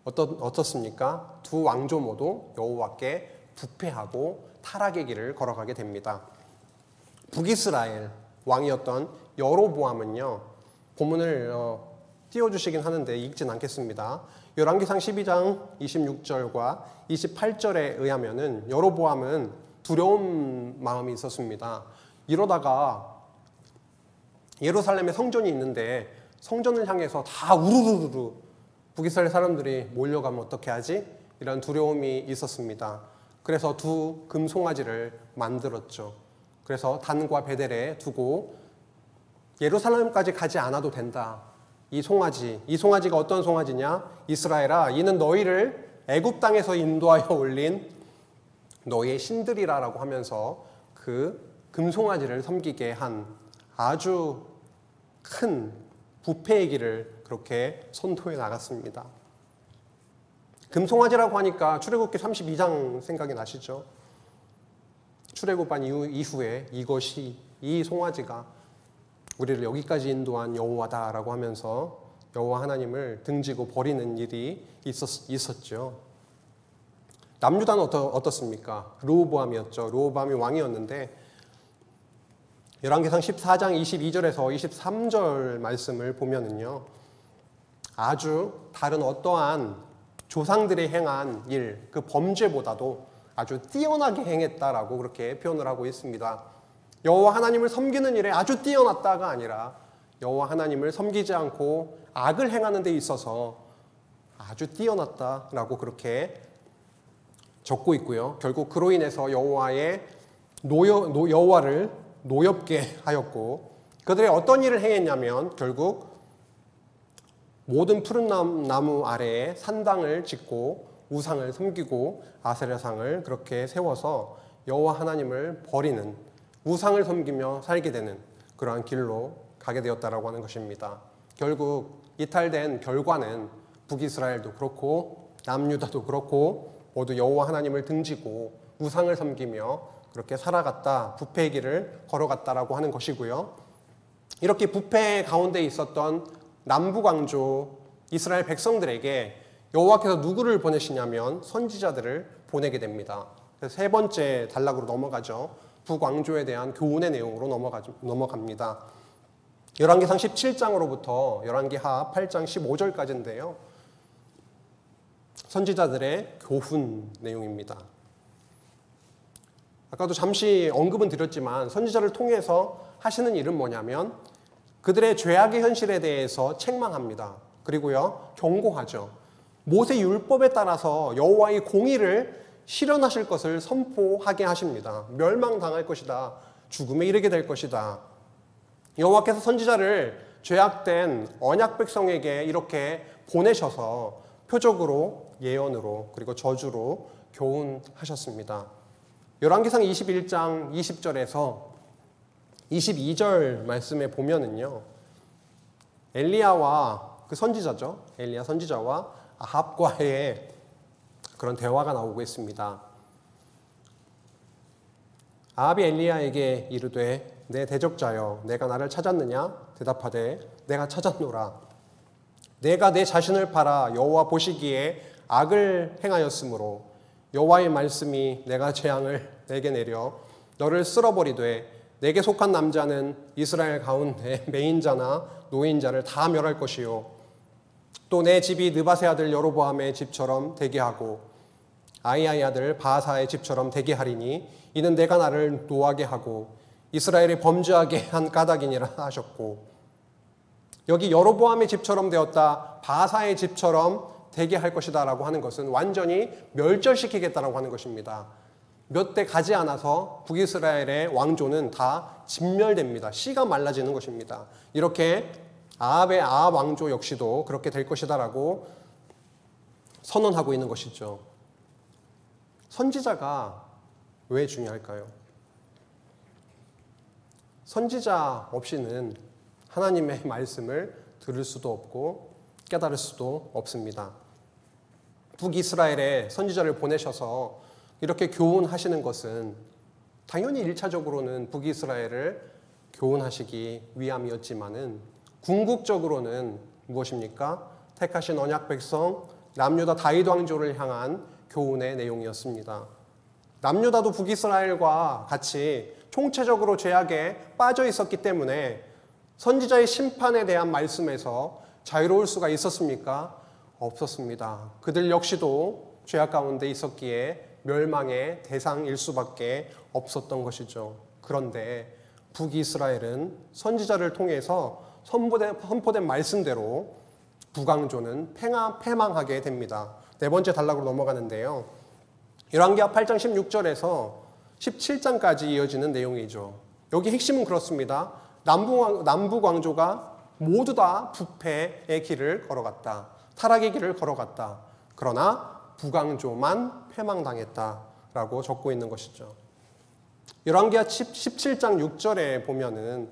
어떻습니까? 두 왕조 모두 여호와께 부패하고 타락의 길을 걸어가게 됩니다. 북이스라엘 왕이었던 여로보암은요, 본문을 띄워주시긴 하는데 읽진 않겠습니다. 열왕기상 12장 26절과 28절에 의하면은 여로보암은 두려운 마음이 있었습니다. 이러다가 예루살렘에 성전이 있는데 성전을 향해서 다 우르르르 북이스라엘 사람들이 몰려가면 어떻게 하지? 이런 두려움이 있었습니다. 그래서 두 금송아지를 만들었죠. 그래서 단과 베델에 두고 예루살렘까지 가지 않아도 된다. 이 송아지가 어떤 송아지냐? 이스라엘아, 이는 너희를 애굽 땅에서 인도하여 올린 너희의 신들이라라고 하면서 그 금송아지를 섬기게 한 아주 큰 부패의 길을 그렇게 선포해 나갔습니다. 금송아지라고 하니까 출애굽기 32장 생각이 나시죠? 출애굽한 이후에 이 송아지가 우리를 여기까지 인도한 여호와다라고 하면서 여호와 하나님을 등지고 버리는 일이 있었죠. 남유다는 어떻습니까? 르호보암이었죠. 르호보암이 왕이었는데 열왕기상 14장 22절에서 23절 말씀을 보면은요, 아주 다른 어떠한 조상들이 행한 일, 그 범죄보다도 아주 뛰어나게 행했다라고 그렇게 표현을 하고 있습니다. 여호와 하나님을 섬기는 일에 아주 뛰어났다가 아니라 여호와 하나님을 섬기지 않고 악을 행하는 데 있어서 아주 뛰어났다라고 그렇게 적고 있고요. 결국 그로 인해서 여호와를 노엽게 하였고, 그들이 어떤 일을 행했냐면 결국 모든 푸른 나무 아래에 산당을 짓고 우상을 섬기고 아세라상을 그렇게 세워서 여호와 하나님을 버리는, 우상을 섬기며 살게 되는 그러한 길로 가게 되었다라고 하는 것입니다. 결국 이탈된 결과는 북이스라엘도 그렇고 남유다도 그렇고 모두 여호와 하나님을 등지고 우상을 섬기며 그렇게 살아갔다, 부패의 길을 걸어갔다라고 하는 것이고요. 이렇게 부패 가운데 있었던 남부광조 이스라엘 백성들에게 여호와께서 누구를 보내시냐면 선지자들을 보내게 됩니다. 그래서 세 번째 단락으로 넘어가죠. 북왕조에 대한 교훈의 내용으로 넘어갑니다. 열왕기상 17장으로부터 열왕기하 8장 15절까지인데요. 선지자들의 교훈 내용입니다. 아까도 잠시 언급은 드렸지만 선지자를 통해서 하시는 일은 뭐냐면 그들의 죄악의 현실에 대해서 책망합니다. 그리고요, 경고하죠. 모세 율법에 따라서 여호와의 공의를 실현하실 것을 선포하게 하십니다. 멸망당할 것이다. 죽음에 이르게 될 것이다. 여호와께서 선지자를 죄악된 언약 백성에게 이렇게 보내셔서 표적으로, 예언으로, 그리고 저주로 교훈하셨습니다. 열왕기상 21장 20절에서 22절 말씀에 보면은요, 엘리야와 그 선지자죠. 엘리야 선지자와 아합과의 그런 대화가 나오고 있습니다. 아합이 엘리야에게 이르되 내 대적자여 내가 나를 찾았느냐? 대답하되 내가 찾았노라. 내가 내 자신을 팔아 여호와 보시기에 악을 행하였으므로 여호와의 말씀이 내가 재앙을 내게 내려 너를 쓸어버리되 내게 속한 남자는 이스라엘 가운데 매인자나 노인자를 다 멸할 것이요 또 내 집이 느밧의 아들 여로보암의 집처럼 되게 하고 아히야의 아들 바하사의 집처럼 되게 하리니 이는 내가 나를 노하게 하고 이스라엘이 범죄하게 한 까닭이니라 하셨고, 여기 여로보암의 집처럼 되었다, 바하사의 집처럼 되게 할 것이다 라고 하는 것은 완전히 멸절시키겠다라고 하는 것입니다. 몇 대 가지 않아서 북이스라엘의 왕조는 다 진멸됩니다. 씨가 말라지는 것입니다. 이렇게 아합의 아합 왕조 역시도 그렇게 될 것이다 라고 선언하고 있는 것이죠. 선지자가 왜 중요할까요? 선지자 없이는 하나님의 말씀을 들을 수도 없고 깨달을 수도 없습니다. 북이스라엘에 선지자를 보내셔서 이렇게 교훈하시는 것은 당연히 1차적으로는 북이스라엘을 교훈하시기 위함이었지만은 궁극적으로는 무엇입니까? 택하신 언약 백성 남유다 다윗 왕조를 향한 교훈의 내용이었습니다. 남유다도 북이스라엘과 같이 총체적으로 죄악에 빠져 있었기 때문에 선지자의 심판에 대한 말씀에서 자유로울 수가 있었습니까? 없었습니다. 그들 역시도 죄악 가운데 있었기에 멸망의 대상일 수밖에 없었던 것이죠. 그런데 북이스라엘은 선지자를 통해서 선포된 말씀대로 북왕조는 패망하게 됩니다. 네 번째 단락으로 넘어가는데요. 열왕기하 8장 16절에서 17장까지 이어지는 내용이죠. 여기 핵심은 그렇습니다. 남북왕조가 모두 다 부패의 길을 걸어갔다. 타락의 길을 걸어갔다. 그러나 북왕조만 패망당했다라고 적고 있는 것이죠. 열왕기하 17장 6절에 보면은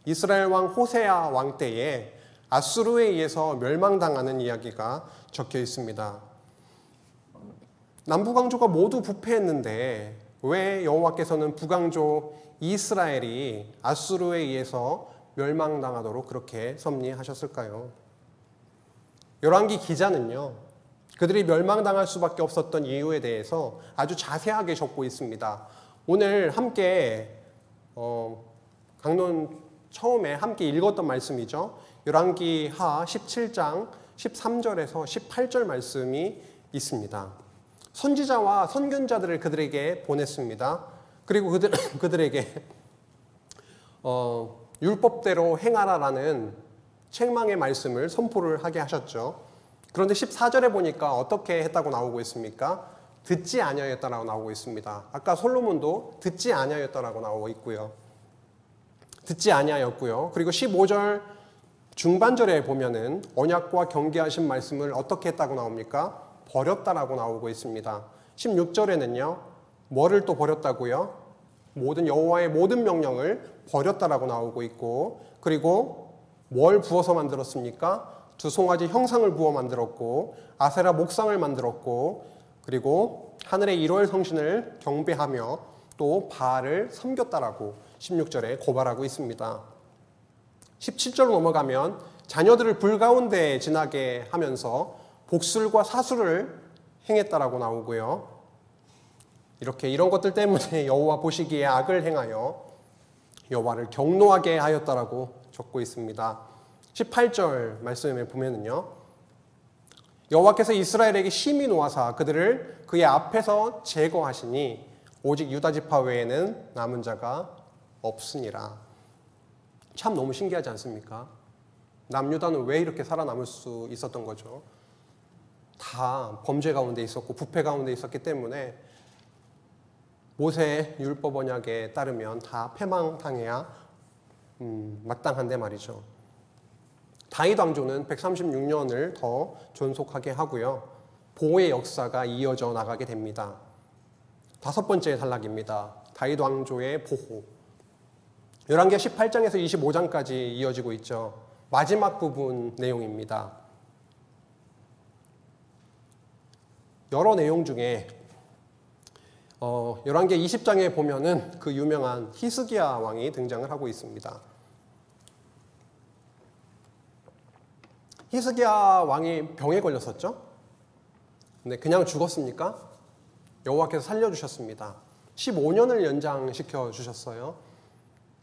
이스라엘 왕 호세아 왕 때에 아수르에 의해서 멸망당하는 이야기가 적혀 있습니다. 남북왕조가 모두 부패했는데 왜 여호와께서는 북왕조 이스라엘이 아수르에 의해서 멸망당하도록 그렇게 섭리하셨을까요? 열왕기 기자는요, 그들이 멸망당할 수밖에 없었던 이유에 대해서 아주 자세하게 적고 있습니다. 오늘 함께 강론 처음에 함께 읽었던 말씀이죠. 열왕기하 17장 13절에서 18절 말씀이 있습니다. 선지자와 선견자들을 그들에게 보냈습니다. 그리고 그들에게 율법대로 행하라라는 책망의 말씀을 선포를 하게 하셨죠. 그런데 14절에 보니까 어떻게 했다고 나오고 있습니까? 듣지 아니하였다라고 나오고 있습니다. 아까 솔로몬도 듣지 아니하였다라고 나오고 있고요. 듣지 아니하였고요. 그리고 15절 중반절에 보면은 언약과 경계하신 말씀을 어떻게 했다고 나옵니까? 버렸다라고 나오고 있습니다. 16절에는요. 뭐를 또 버렸다고요? 모든 여호와의 모든 명령을 버렸다라고 나오고 있고, 그리고 뭘 부어서 만들었습니까? 두 송아지 형상을 부어 만들었고 아세라 목상을 만들었고 그리고 하늘의 1월 성신을 경배하며 또 바알을 섬겼다라고 16절에 고발하고 있습니다. 17절로 넘어가면 자녀들을 불 가운데 지나게 하면서 복술과 사술을 행했다라고 나오고요. 이런 것들 때문에 여호와 보시기에 악을 행하여 여호와를 경노하게 하였다라고 적고 있습니다. 18절 말씀에 보면은요, 여호와께서 이스라엘에게 심히 노하사 그들을 그의 앞에서 제거하시니 오직 유다 지파 외에는 남은 자가 없으니라. 참 너무 신기하지 않습니까? 남유다는 왜 이렇게 살아남을 수 있었던 거죠? 다 범죄 가운데 있었고 부패 가운데 있었기 때문에 모세의 율법 언약에 따르면 다 패망당해야 마땅한데 말이죠. 다윗 왕조는 136년을 더 존속하게 하고요. 보호의 역사가 이어져 나가게 됩니다. 5번째 단락입니다. 다윗 왕조의 보호. 열왕기하 18장에서 25장까지 이어지고 있죠. 마지막 부분 내용입니다. 여러 내용 중에 열왕기하 20장에 보면은 그 유명한 히스기야 왕이 등장을 하고 있습니다. 히스기야 왕이 병에 걸렸었죠. 근데 그냥 죽었습니까? 여호와께서 살려주셨습니다. 15년을 연장시켜 주셨어요.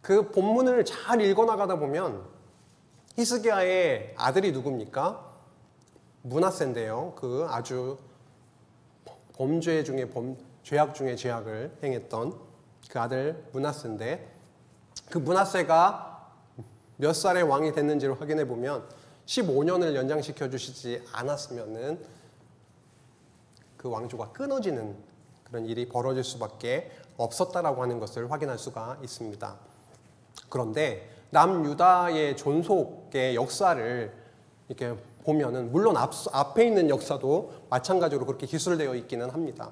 그 본문을 잘 읽어나가다 보면 히스기야의 아들이 누굽니까? 므낫세인데요. 그 아주 범죄 중에 죄악 중에 죄악을 행했던 그 아들 므낫세인데, 그 므낫세가 몇 살의 왕이 됐는지를 확인해 보면 15년을 연장시켜 주시지 않았으면은 그 왕조가 끊어지는 그런 일이 벌어질 수밖에 없었다라고 하는 것을 확인할 수가 있습니다. 그런데 남유다의 존속의 역사를 이렇게 보면은 물론 앞에 있는 역사도 마찬가지로 그렇게 기술되어 있기는 합니다.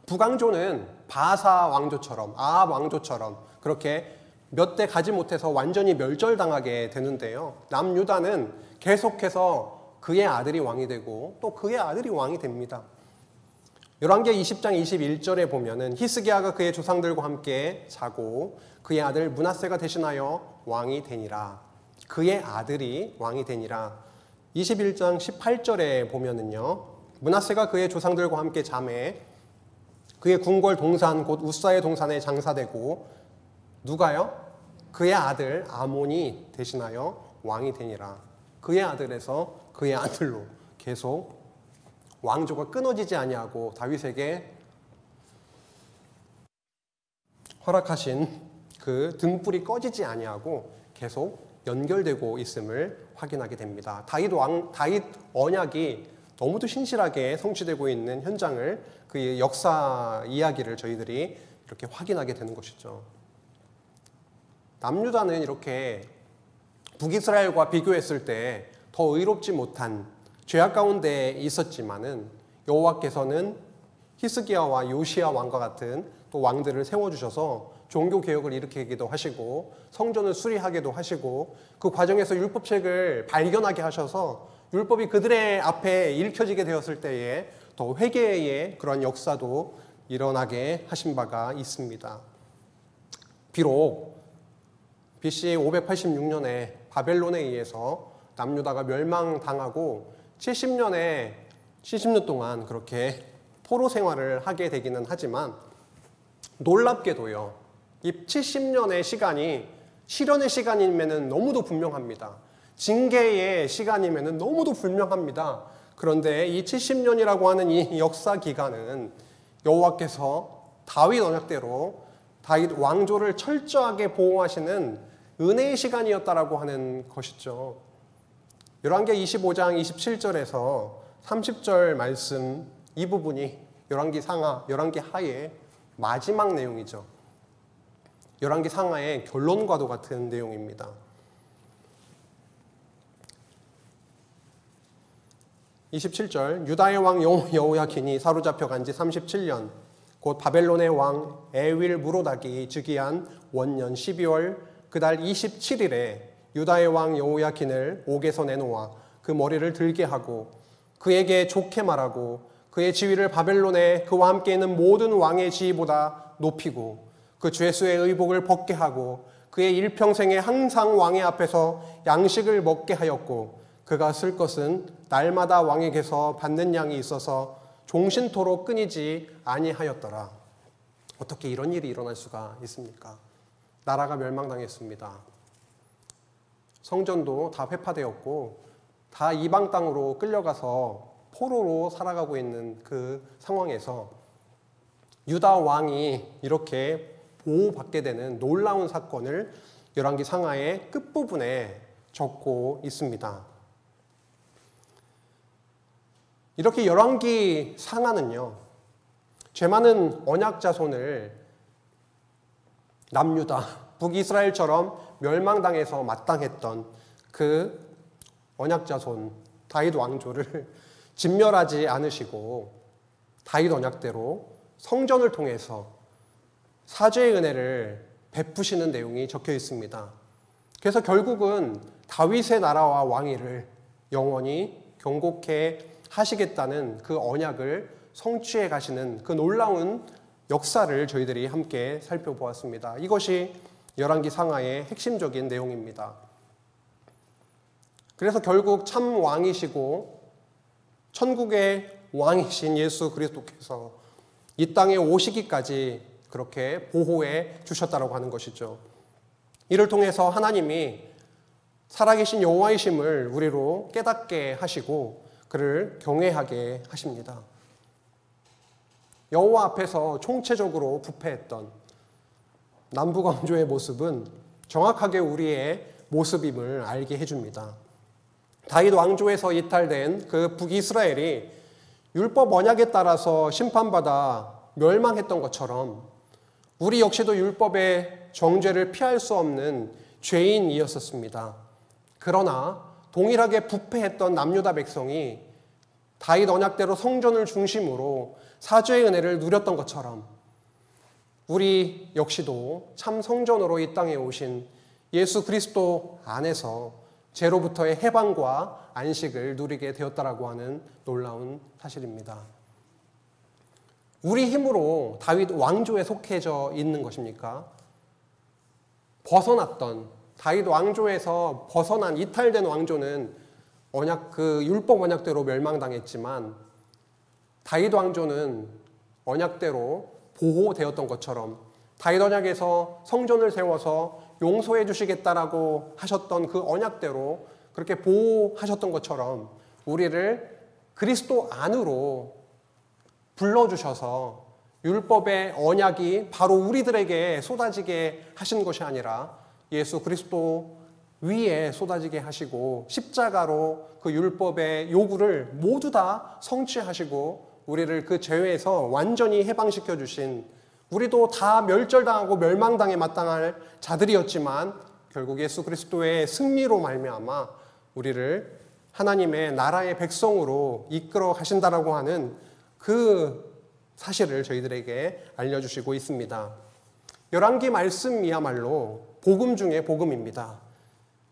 북왕조는 바사 왕조처럼 아합 왕조처럼 그렇게 몇 대 가지 못해서 완전히 멸절당하게 되는데요. 남유다는 계속해서 그의 아들이 왕이 되고 또 그의 아들이 왕이 됩니다. 열왕기하 20장 21절에 보면은 히스기야가 그의 조상들과 함께 자고 그의 아들 므낫세가 대신하여 왕이 되니라. 그의 아들이 왕이 되니라. 21장 18절에 보면은요, 므낫세가 그의 조상들과 함께 자매 그의 궁궐 동산 곧 우사의 동산에 장사되고 누가요? 그의 아들 아몬이 대신하여 왕이 되니라. 그의 아들에서 그의 아들로 계속 왕조가 끊어지지 아니하고 다윗에게 허락하신 그 등불이 꺼지지 아니하고 계속 연결되고 있음을 확인하게 됩니다. 다윗 언약이 너무도 신실하게 성취되고 있는 현장을, 그 역사 이야기를 저희들이 이렇게 확인하게 되는 것이죠. 남유다는 이렇게 북이스라엘과 비교했을 때 더 의롭지 못한 죄악 가운데 있었지만은 여호와께서는 히스기야와 요시야 왕과 같은 또 왕들을 세워주셔서 종교 개혁을 일으키기도 하시고 성전을 수리하기도 하시고 그 과정에서 율법책을 발견하게 하셔서 율법이 그들의 앞에 읽혀지게 되었을 때에 더 회개의 그런 역사도 일어나게 하신 바가 있습니다. 비록 BC 586년에 바벨론에 의해서 남유다가 멸망당하고 70년 동안 그렇게 포로 생활을 하게 되기는 하지만 놀랍게도요, 이 70년의 시간이 실현의 시간이면은 너무도 분명합니다. 징계의 시간이면은 너무도 분명합니다. 그런데 이 70년이라고 하는 이 역사 기간은 여호와께서 다윗 언약대로 다윗 왕조를 철저하게 보호하시는 은혜의 시간이었다라고 하는 것이죠. 열왕기하 25장 27절에서 30절 말씀 이 부분이 열왕기 상하, 열왕기 하의 마지막 내용이죠. 열왕기 상하의 결론과도 같은 내용입니다. 27절 유다의 왕 여호야킨이 사로잡혀 간 지 37년 곧 바벨론의 왕 에윌 무로닥이 즉위한 원년 12월 그달 27일에 유다의 왕 여호야킨을 옥에서 내놓아 그 머리를 들게 하고 그에게 좋게 말하고 그의 지위를 바벨론에 그와 함께 있는 모든 왕의 지위보다 높이고 그 죄수의 의복을 벗게 하고 그의 일평생에 항상 왕의 앞에서 양식을 먹게 하였고 그가 쓸 것은 날마다 왕에게서 받는 양이 있어서 종신토록 끊이지 아니하였더라. 어떻게 이런 일이 일어날 수가 있습니까? 나라가 멸망당했습니다. 성전도 다 회파되었고 다 이방 땅으로 끌려가서 포로로 살아가고 있는 그 상황에서 유다 왕이 이렇게 보호받게 되는 놀라운 사건을 열왕기 상하의 끝부분에 적고 있습니다. 이렇게 열왕기 상하는요, 죄 많은 언약 자손을 남유다, 북이스라엘처럼 멸망당해서 마땅했던 그 언약 자손 다윗 왕조를 진멸하지 않으시고 다윗 언약대로 성전을 통해서 사죄의 은혜를 베푸시는 내용이 적혀 있습니다. 그래서 결국은 다윗의 나라와 왕위를 영원히 경고케 하시겠다는 그 언약을 성취해 가시는 그 놀라운 역사를 저희들이 함께 살펴보았습니다. 이것이 열왕기 상하의 핵심적인 내용입니다. 그래서 결국 참 왕이시고 천국의 왕이신 예수 그리스도께서 이 땅에 오시기까지 그렇게 보호해 주셨다고 하는 것이죠. 이를 통해서 하나님이 살아계신 여호와이심을 우리로 깨닫게 하시고 그를 경외하게 하십니다. 여호와 앞에서 총체적으로 부패했던 남북왕조의 모습은 정확하게 우리의 모습임을 알게 해줍니다. 다윗 왕조에서 이탈된 그 북이스라엘이 율법 언약에 따라서 심판받아 멸망했던 것처럼 우리 역시도 율법의 정죄를 피할 수 없는 죄인이었었습니다. 그러나 동일하게 부패했던 남유다 백성이 다윗 언약대로 성전을 중심으로 사죄의 은혜를 누렸던 것처럼 우리 역시도 참 성전으로 이 땅에 오신 예수 그리스도 안에서 죄로부터의 해방과 안식을 누리게 되었다라고 하는 놀라운 사실입니다. 우리 힘으로 다윗 왕조에 속해져 있는 것입니까? 벗어났던 다윗 왕조에서 벗어난 이탈된 왕조는 그 율법 언약대로 멸망당했지만 다윗 왕조는 언약대로 보호되었던 것처럼 다윗 언약에서 성전을 세워서 용서해 주시겠다라고 하셨던 그 언약대로 그렇게 보호하셨던 것처럼 우리를 그리스도 안으로 불러주셔서 율법의 언약이 바로 우리들에게 쏟아지게 하신 것이 아니라 예수 그리스도 위에 쏟아지게 하시고 십자가로 그 율법의 요구를 모두 다 성취하시고 우리를 그 죄에서 완전히 해방시켜 주신, 우리도 다 멸절당하고 멸망당에 마땅할 자들이었지만 결국 예수 그리스도의 승리로 말미암아 우리를 하나님의 나라의 백성으로 이끌어 가신다라고 하는 그 사실을 저희들에게 알려주시고 있습니다. 열왕기 말씀이야말로 복음 중에 복음입니다.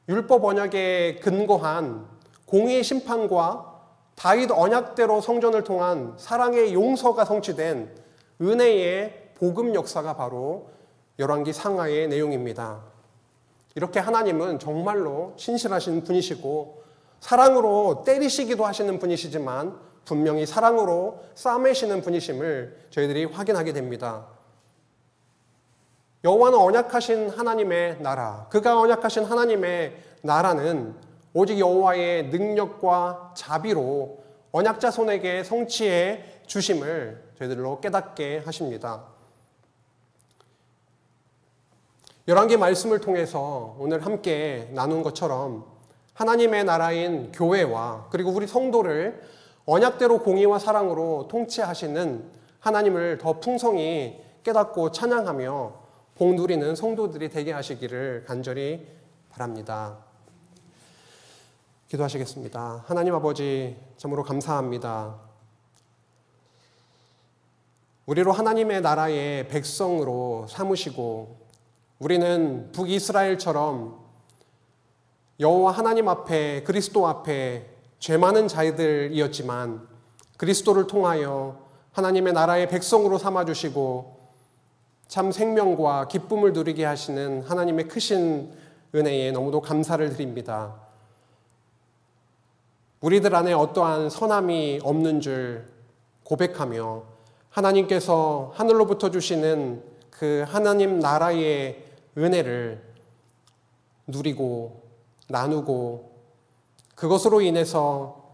율법 언약에 근거한 공의의 심판과 다윗 언약대로 성전을 통한 사랑의 용서가 성취된 은혜의 복음 역사가 바로 열왕기 상하의 내용입니다. 이렇게 하나님은 정말로 신실하신 분이시고 사랑으로 때리시기도 하시는 분이시지만 분명히 사랑으로 싸매시는 분이심을 저희들이 확인하게 됩니다. 여호와는 언약하신 하나님의 나라, 그가 언약하신 하나님의 나라는 오직 여호와의 능력과 자비로 언약자 손에게 성취해 주심을 저희들로 깨닫게 하십니다. 열왕기 말씀을 통해서 오늘 함께 나눈 것처럼 하나님의 나라인 교회와 그리고 우리 성도를 언약대로 공의와 사랑으로 통치하시는 하나님을 더 풍성히 깨닫고 찬양하며 복 누리는 성도들이 되게 하시기를 간절히 바랍니다. 기도하시겠습니다. 하나님 아버지, 참으로 감사합니다. 우리로 하나님의 나라의 백성으로 삼으시고 우리는 북이스라엘처럼 여호와 하나님 앞에, 그리스도 앞에 죄 많은 자들이었지만 그리스도를 통하여 하나님의 나라의 백성으로 삼아주시고 참 생명과 기쁨을 누리게 하시는 하나님의 크신 은혜에 너무도 감사를 드립니다. 우리들 안에 어떠한 선함이 없는 줄 고백하며 하나님께서 하늘로부터 주시는 그 하나님 나라의 은혜를 누리고 나누고 그것으로 인해서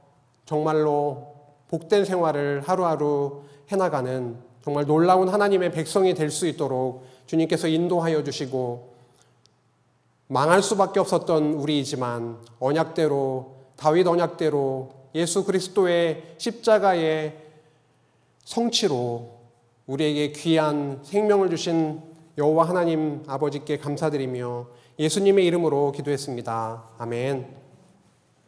정말로 복된 생활을 하루하루 해나가는 정말 놀라운 하나님의 백성이 될 수 있도록 주님께서 인도하여 주시고 망할 수밖에 없었던 우리이지만 언약대로 다윗 언약대로 예수 그리스도의 십자가의 성취로 우리에게 귀한 생명을 주신 여호와 하나님 아버지께 감사드리며 예수님의 이름으로 기도했습니다. 아멘.